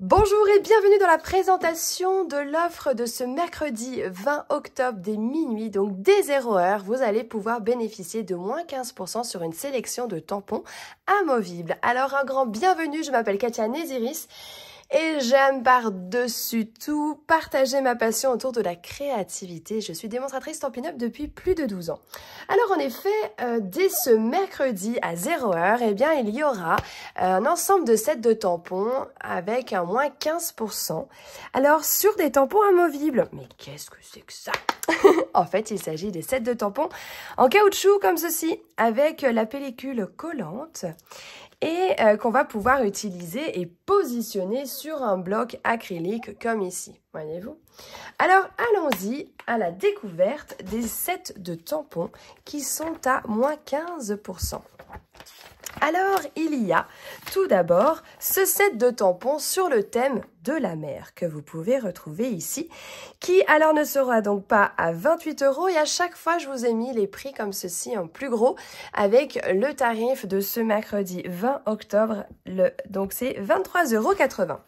Bonjour et bienvenue dans la présentation de l'offre de ce mercredi 20 octobre dès minuit, donc dès 0h, vous allez pouvoir bénéficier de moins 15% sur une sélection de tampons amovibles. Alors un grand bienvenue, je m'appelle Katia Néziris et j'aime par-dessus tout partager ma passion autour de la créativité. Je suis démonstratrice Stampin' Up depuis plus de 12 ans. Alors en effet, dès ce mercredi à 0h, eh bien, il y aura un ensemble de sets de tampons avec un moins 15%. Alors sur des tampons amovibles, mais qu'est-ce que c'est que ça? En fait, il s'agit des sets de tampons en caoutchouc comme ceci, avec la pellicule collante et qu'on va pouvoir utiliser et positionner sur un bloc acrylique comme ici, voyez-vous. Alors, allons-y à la découverte des sets de tampons qui sont à moins 15%. Alors, il y a tout d'abord ce set de tampons sur le thème de la mer que vous pouvez retrouver ici, qui alors ne sera donc pas à 28 € et à chaque fois je vous ai mis les prix comme ceci en plus gros avec le tarif de ce mercredi 20 octobre, donc c'est 23,80 €.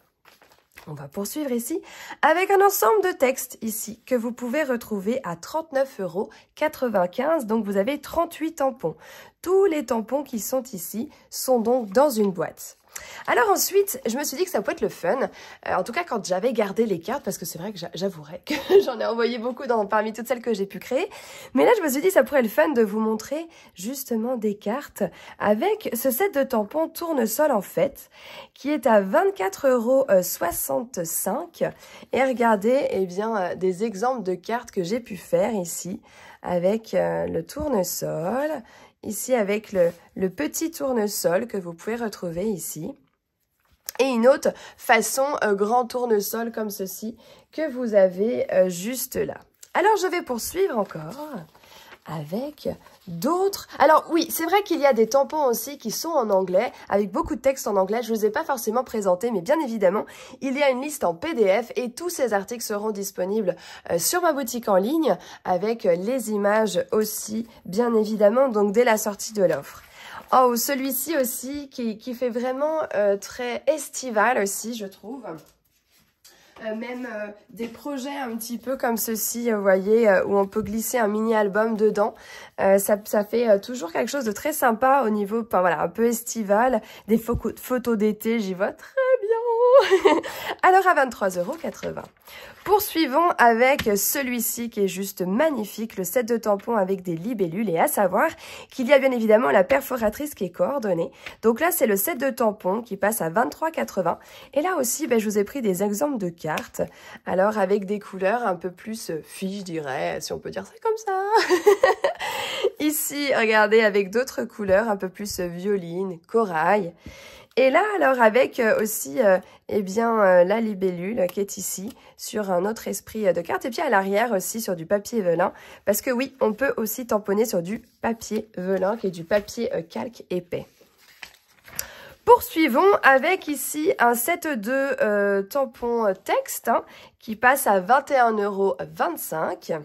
On va poursuivre ici avec un ensemble de textes ici que vous pouvez retrouver à 39,95 €. Donc vous avez 38 tampons. Tous les tampons qui sont ici sont donc dans une boîte. Alors ensuite, je me suis dit que ça peut être le fun, en tout cas quand j'avais gardé les cartes, parce que c'est vrai que j'avouerai que j'en ai envoyé beaucoup parmi toutes celles que j'ai pu créer, mais là je me suis dit que ça pourrait être le fun de vous montrer justement des cartes avec ce set de tampons tournesol en fait, qui est à 24,65 €, et regardez eh bien, des exemples de cartes que j'ai pu faire ici, avec le tournesol, ici avec le petit tournesol que vous pouvez retrouver ici. Et une autre façon grand tournesol comme ceci que vous avez juste là. Alors je vais poursuivre encore avec d'autres. Alors oui, c'est vrai qu'il y a des tampons aussi qui sont en anglais, avec beaucoup de textes en anglais. Je ne vous ai pas forcément présenté, mais bien évidemment, il y a une liste en PDF et tous ces articles seront disponibles sur ma boutique en ligne, avec les images aussi, bien évidemment, donc dès la sortie de l'offre. Oh, celui-ci aussi qui fait vraiment très estival aussi, je trouve. Même des projets un petit peu comme ceci, vous voyez, où on peut glisser un mini-album dedans. Ça fait toujours quelque chose de très sympa au niveau, enfin, voilà, un peu estival. Des photos d'été, j'y vois très bien. Alors à 23,80 €. Poursuivons avec celui-ci qui est juste magnifique, le set de tampons avec des libellules, et à savoir qu'il y a bien évidemment la perforatrice qui est coordonnée. Donc là, c'est le set de tampons qui passe à 23,80 €. Et là aussi, je vous ai pris des exemples de cartes, alors avec des couleurs un peu plus filles, je dirais, si on peut dire ça comme ça. Ici, regardez, avec d'autres couleurs un peu plus violine, corail. Et là, alors, avec aussi, eh bien, la libellule qui est ici, sur un autre esprit de carte. Et puis à l'arrière aussi, sur du papier velin. Parce que oui, on peut aussi tamponner sur du papier velin, qui est du papier calque épais. Poursuivons avec ici un set de tampons texte, qui passe à 21,25 €.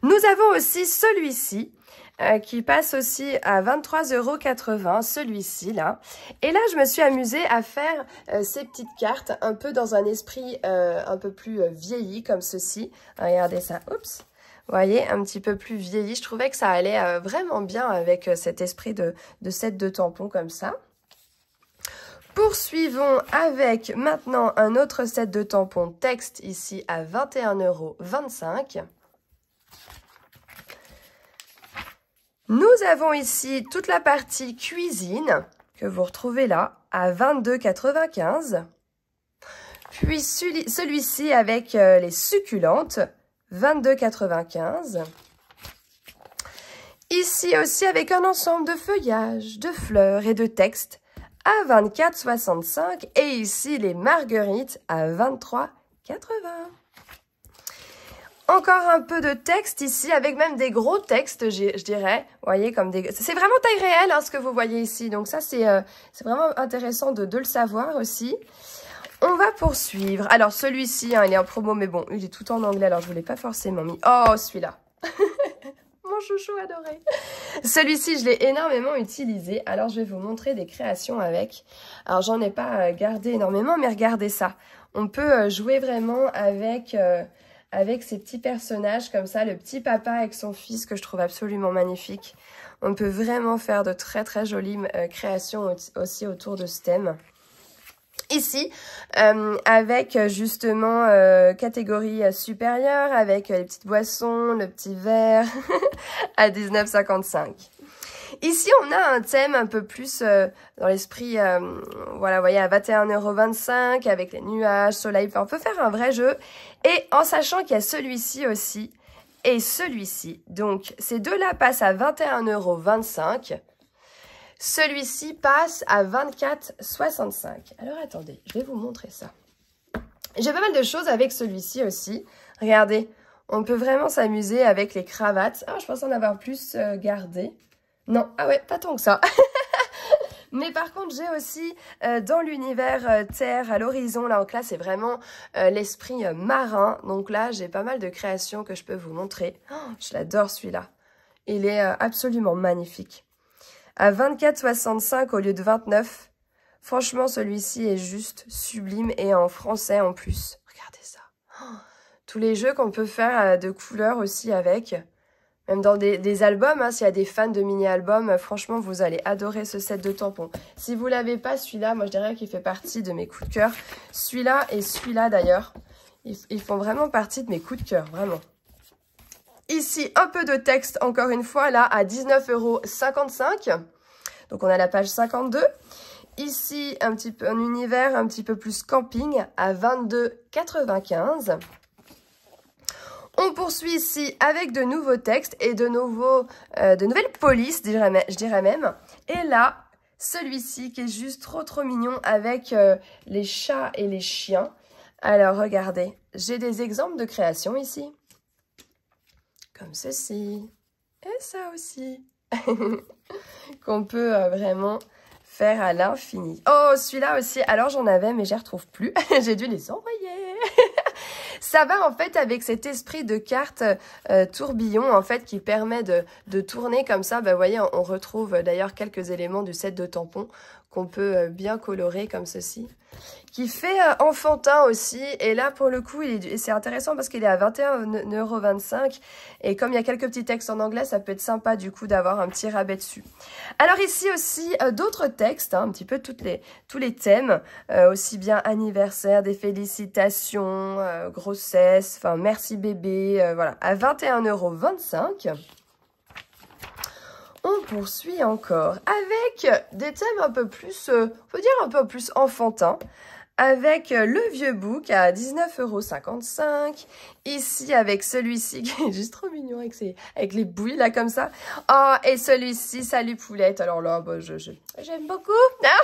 Nous avons aussi celui-ci, qui passe aussi à 23,80 €, celui-ci là. Et là, je me suis amusée à faire ces petites cartes un peu dans un esprit un peu plus vieilli comme ceci. Regardez ça, oups. Vous voyez, un petit peu plus vieilli. Je trouvais que ça allait vraiment bien avec cet esprit de set de tampons comme ça. Poursuivons avec maintenant un autre set de tampons texte ici à 21,25 €. Nous avons ici toute la partie cuisine que vous retrouvez là à 22,95 €. Puis celui-ci avec les succulentes, 22,95 €. Ici aussi avec un ensemble de feuillages, de fleurs et de textes à 24,65 €. Et ici les marguerites à 23,80 €. Encore un peu de texte ici, avec même des gros textes, je dirais. Vous voyez, comme des... C'est vraiment taille réelle, ce que vous voyez ici. Donc ça, c'est vraiment intéressant de le savoir aussi. On va poursuivre. Alors, celui-ci, il est en promo, mais bon, il est tout en anglais, alors je ne vous l'ai pas forcément mis. Oh, celui-là. Mon mon chouchou adoré. Celui-ci, je l'ai énormément utilisé. Alors, je vais vous montrer des créations avec. Alors, j'en ai pas gardé énormément, mais regardez ça. On peut jouer vraiment avec ces petits personnages comme ça. Le petit papa avec son fils que je trouve absolument magnifique. On peut vraiment faire de très très jolies créations aussi autour de ce thème. Ici, avec justement catégorie supérieure, avec les petites boissons, le petit verre à 19,55 €. Ici, on a un thème un peu plus dans l'esprit, voilà, vous voyez, à 21,25 € avec les nuages, soleil. Enfin, on peut faire un vrai jeu. Et en sachant qu'il y a celui-ci aussi et celui-ci. Donc, ces deux-là passent à 21,25 €. Celui-ci passe à 24,65 €. Alors, attendez, je vais vous montrer ça. J'ai pas mal de choses avec celui-ci aussi. Regardez, on peut vraiment s'amuser avec les cravates. Ah, je pense en avoir plus gardé. Non, ah ouais, pas tant que ça. Mais par contre, j'ai aussi dans l'univers Terre à l'horizon, là, donc là, c'est vraiment l'esprit marin. Donc là, j'ai pas mal de créations que je peux vous montrer. Oh, je l'adore celui-là. Il est absolument magnifique. À 24,65 € au lieu de 29 €. Franchement, celui-ci est juste sublime et en français en plus. Regardez ça. Oh, tous les jeux qu'on peut faire de couleurs aussi avec. Même dans des albums, hein, s'il y a des fans de mini-albums, franchement, vous allez adorer ce set de tampons. Si vous l'avez pas, celui-là, moi, je dirais qu'il fait partie de mes coups de cœur. Celui-là et celui-là, d'ailleurs, ils font vraiment partie de mes coups de cœur, vraiment. Ici, un peu de texte, encore une fois, là, à 19,55 €. Donc, on a la page 52. Ici, un univers un petit peu plus camping, à 22,95 €. On poursuit ici avec de nouveaux textes et de nouvelles polices, je dirais même. Et là, celui-ci qui est juste trop mignon avec les chats et les chiens. Alors, regardez, j'ai des exemples de création ici. Comme ceci. Et ça aussi. Qu'on peut vraiment faire à l'infini. Oh, celui-là aussi. Alors, j'en avais, mais je ne les retrouve plus. J'ai dû les envoyer. Ça va en fait avec cet esprit de carte tourbillon en fait qui permet de tourner comme ça. Bah, vous voyez, on retrouve d'ailleurs quelques éléments du set de tampons qu'on peut bien colorer comme ceci. Qui fait enfantin aussi. Et là, pour le coup, c'est intéressant parce qu'il est à 21,25 €. Et comme il y a quelques petits textes en anglais, ça peut être sympa du coup d'avoir un petit rabais dessus. Alors ici aussi, d'autres textes, hein, un petit peu tous les thèmes. Aussi bien anniversaire, des félicitations, grossesse, enfin merci bébé, voilà, à 21,25 €. On poursuit encore avec des thèmes un peu plus, on peut dire un peu plus enfantins, avec le vieux book à 19,55 €. Ici, avec celui-ci qui est juste trop mignon avec les bouilles là comme ça. Oh, et celui-ci, salut poulette. Alors là, bah, j'aime beaucoup. Ah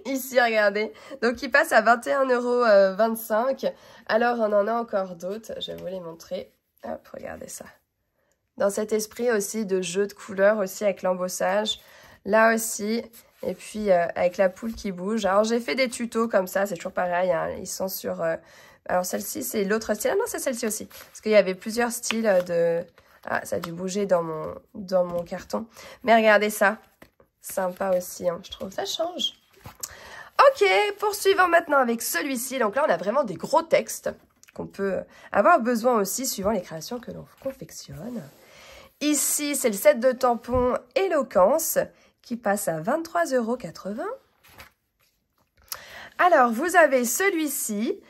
ici, regardez. Donc, il passe à 21,25 €. Alors, on en a encore d'autres. Je vais vous les montrer. Hop, regardez ça. Dans cet esprit aussi de jeu de couleurs aussi avec l'embossage. Là aussi. Et puis avec la poule qui bouge. Alors j'ai fait des tutos comme ça. C'est toujours pareil. Hein, ils sont sur... alors celle-ci c'est l'autre style. Ah non, c'est celle-ci aussi. Parce qu'il y avait plusieurs styles de... Ah, ça a dû bouger dans mon carton. Mais regardez ça. Sympa aussi. Hein, je trouve ça change. Ok, poursuivons maintenant avec celui-ci. Donc là on a vraiment des gros textes qu'on peut avoir besoin aussi suivant les créations que l'on confectionne. Ici, c'est le set de tampons Éloquence qui passe à 23,80 €. Alors, vous avez celui-ci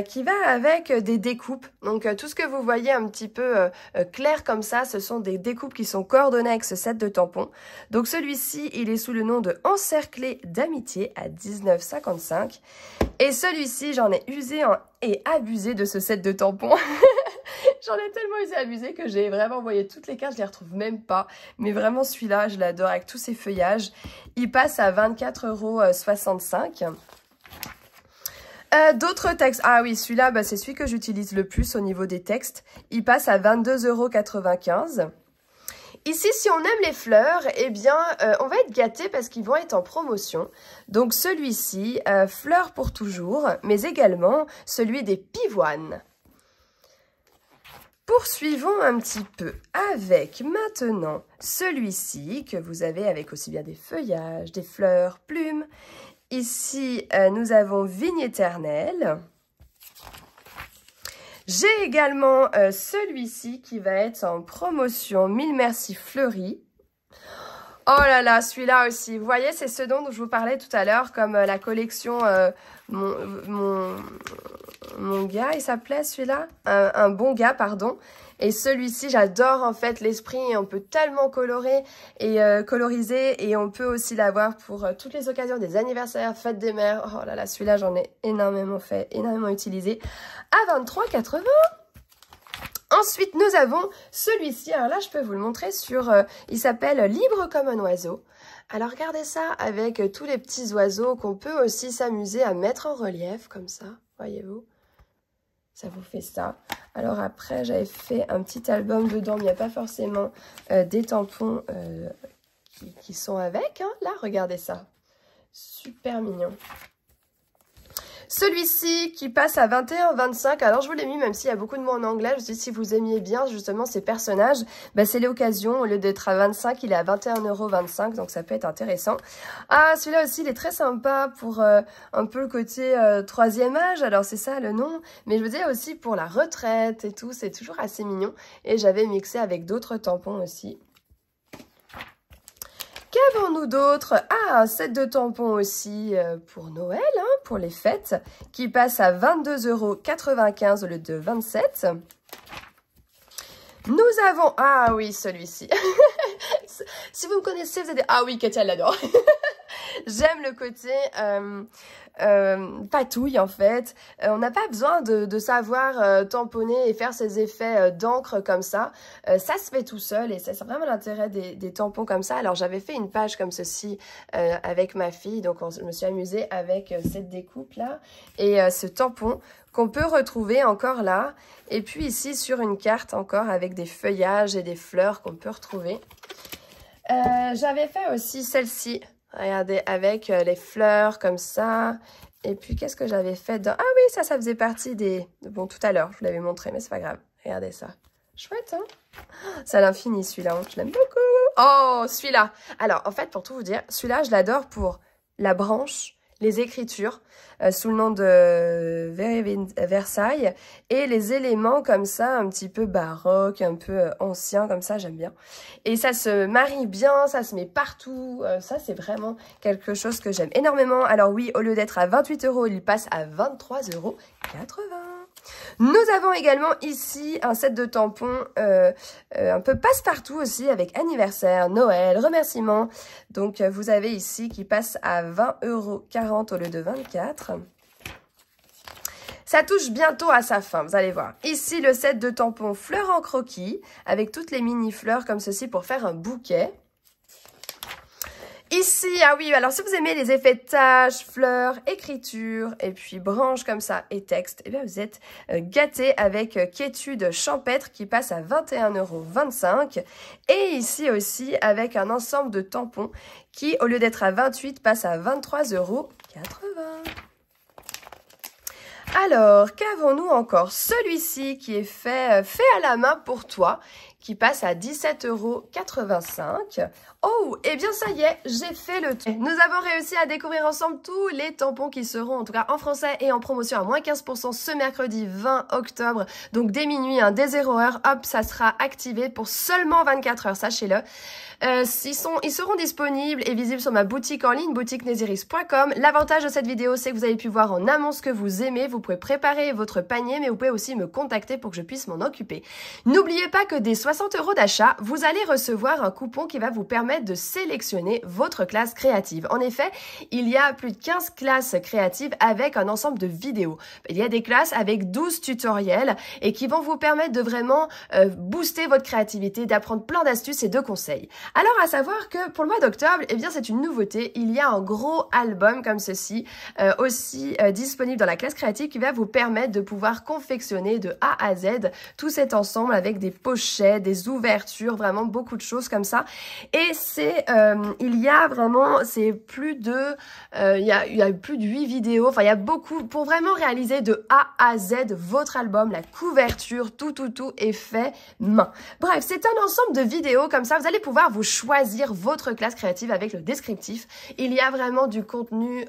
qui va avec des découpes. Donc, tout ce que vous voyez un petit peu clair comme ça, ce sont des découpes qui sont coordonnées avec ce set de tampons. Donc, celui-ci, il est sous le nom de Encerclé d'amitié à 19,55 €. Et celui-ci, j'en ai usé et abusé de ce set de tampons. J'en ai tellement usé et abusé que j'ai vraiment envoyé toutes les cartes, je les retrouve même pas. Mais vraiment, celui-là, je l'adore avec tous ses feuillages. Il passe à 24,65 €. D'autres textes. Ah oui, celui-là, bah, c'est celui que j'utilise le plus au niveau des textes. Il passe à 22,95 €. Ici, si on aime les fleurs, eh bien, on va être gâté parce qu'ils vont être en promotion. Donc, celui-ci, fleurs pour toujours, mais également celui des pivoines. Poursuivons un petit peu avec maintenant celui-ci que vous avez avec aussi bien des feuillages, des fleurs, plumes. Ici, nous avons Vigne éternelle. J'ai également celui-ci qui va être en promotion, Mille merci fleuri. Oh là là, celui-là aussi. Vous voyez, c'est ce dont je vous parlais tout à l'heure, comme la collection mon gars, il s'appelait celui-là un bon gars, pardon. Et celui-ci, j'adore en fait l'esprit. On peut tellement colorer et coloriser. Et on peut aussi l'avoir pour toutes les occasions des anniversaires, fêtes des mères. Oh là là, celui-là, j'en ai énormément fait, énormément utilisé. À 23,80 €. Ensuite, nous avons celui-ci. Alors là, je peux vous le montrer sur... il s'appelle Libre comme un oiseau. Alors, regardez ça avec tous les petits oiseaux qu'on peut aussi s'amuser à mettre en relief, comme ça. Voyez-vous? Ça vous fait ça. Alors après, j'avais fait un petit album dedans, mais il n'y a pas forcément des tampons qui sont avec. Hein. Là, regardez ça. Super mignon. Celui-ci qui passe à 21,25 €. Alors, je vous l'ai mis, même s'il y a beaucoup de mots en anglais. Je me suis dit, si vous aimiez bien, justement, ces personnages, bah, c'est l'occasion. Au lieu d'être à 25, il est à 21,25 €. Donc, ça peut être intéressant. Ah, celui-là aussi, il est très sympa pour un peu le côté troisième âge. Alors, c'est ça le nom. Mais je vous disais aussi pour la retraite et tout. C'est toujours assez mignon. Et j'avais mixé avec d'autres tampons aussi. Qu'avons-nous d'autre? Ah, un set de tampons aussi pour Noël, hein, pour les fêtes, qui passe à 22,95 € au lieu de 27 €. Nous avons... Ah oui, celui-ci. Si vous me connaissez, vous allez dire... Ah oui, Katia l'adore. J'aime le côté patouille en fait. On n'a pas besoin de savoir tamponner et faire ces effets d'encre comme ça. Ça se fait tout seul et c'est vraiment l'intérêt des tampons comme ça. Alors j'avais fait une page comme ceci avec ma fille. Donc je me suis amusée avec cette découpe là et ce tampon qu'on peut retrouver encore là. Et puis ici sur une carte encore avec des feuillages et des fleurs qu'on peut retrouver. J'avais fait aussi celle-ci. Regardez, avec les fleurs comme ça. Et puis, qu'est-ce que j'avais fait dans... Ah oui, ça faisait partie des... Bon, tout à l'heure, je vous l'avais montré, mais c'est pas grave. Regardez ça. Chouette, hein? C'est à l'infini, celui-là. Je l'aime beaucoup. Oh, celui-là. Alors, en fait, pour tout vous dire, celui-là, je l'adore pour la branche, les écritures, sous le nom de Versailles, et les éléments comme ça, un petit peu baroque, un peu ancien, comme ça, j'aime bien. Et ça se marie bien, ça se met partout, ça c'est vraiment quelque chose que j'aime énormément. Alors oui, au lieu d'être à 28 €, il passe à 23,80 €. Nous avons également ici un set de tampons un peu passe-partout aussi avec anniversaire, Noël, remerciements. Donc vous avez ici qui passe à 20,40 € au lieu de 24 €. Ça touche bientôt à sa fin, vous allez voir. Ici le set de tampons fleurs en croquis avec toutes les mini fleurs comme ceci pour faire un bouquet. Ici, ah oui, alors si vous aimez les effets de taches, fleurs, écriture, et puis branches comme ça, et texte, eh bien vous êtes gâtés avec Quiétude champêtre qui passe à 21,25 €. Et ici aussi avec un ensemble de tampons qui, au lieu d'être à 28, passe à 23,80 €. Alors, qu'avons-nous encore? Celui-ci qui est fait à la main pour toi, qui passe à 17,85 €. Oh, eh bien ça y est, j'ai fait le tour. Nous avons réussi à découvrir ensemble tous les tampons qui seront, en tout cas en français et en promotion à moins 15% ce mercredi 20 octobre. Donc dès minuit, hein, dès 0 h, hop, ça sera activé pour seulement 24 heures, sachez-le. Ils seront disponibles et visibles sur ma boutique en ligne, boutiqueneziris.com. L'avantage de cette vidéo, c'est que vous avez pu voir en amont ce que vous aimez. Vous pouvez préparer votre panier, mais vous pouvez aussi me contacter pour que je puisse m'en occuper. N'oubliez pas que dès 60 € d'achat, vous allez recevoir un coupon qui va vous permettre de sélectionner votre classe créative. En effet, il y a plus de 15 classes créatives avec un ensemble de vidéos. Il y a des classes avec 12 tutoriels et qui vont vous permettre de vraiment booster votre créativité, d'apprendre plein d'astuces et de conseils. Alors, à savoir que pour le mois d'octobre, eh bien, c'est une nouveauté. Il y a un gros album comme ceci, aussi disponible dans la classe créative qui va vous permettre de pouvoir confectionner de A à Z tout cet ensemble avec des pochettes, des ouvertures, vraiment beaucoup de choses comme ça. Et c'est, il y a vraiment, c'est plus de, il y a plus de 8 vidéos, enfin il y a beaucoup, pour vraiment réaliser de A à Z votre album, la couverture, tout est fait main. Bref, c'est un ensemble de vidéos comme ça, vous allez pouvoir vous choisir votre classe créative avec le descriptif. Il y a vraiment du contenu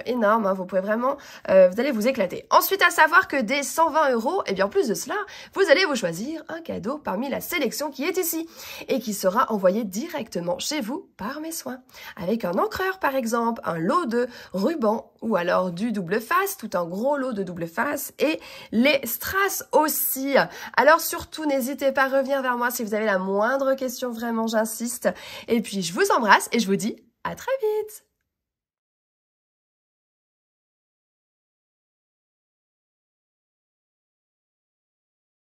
énorme, hein, vous pouvez vraiment, vous allez vous éclater. Ensuite, à savoir que dès 120 €, et bien plus de cela, vous allez vous choisir un cadeau parmi la sélection qui est ici et qui sera envoyé directement chez vous par mes soins. Avec un encreur par exemple, un lot de rubans ou alors du double face, tout un gros lot de double face et les strass aussi. Alors surtout, n'hésitez pas à revenir vers moi si vous avez la moindre question, vraiment j'insiste. Et puis je vous embrasse et je vous dis à très vite.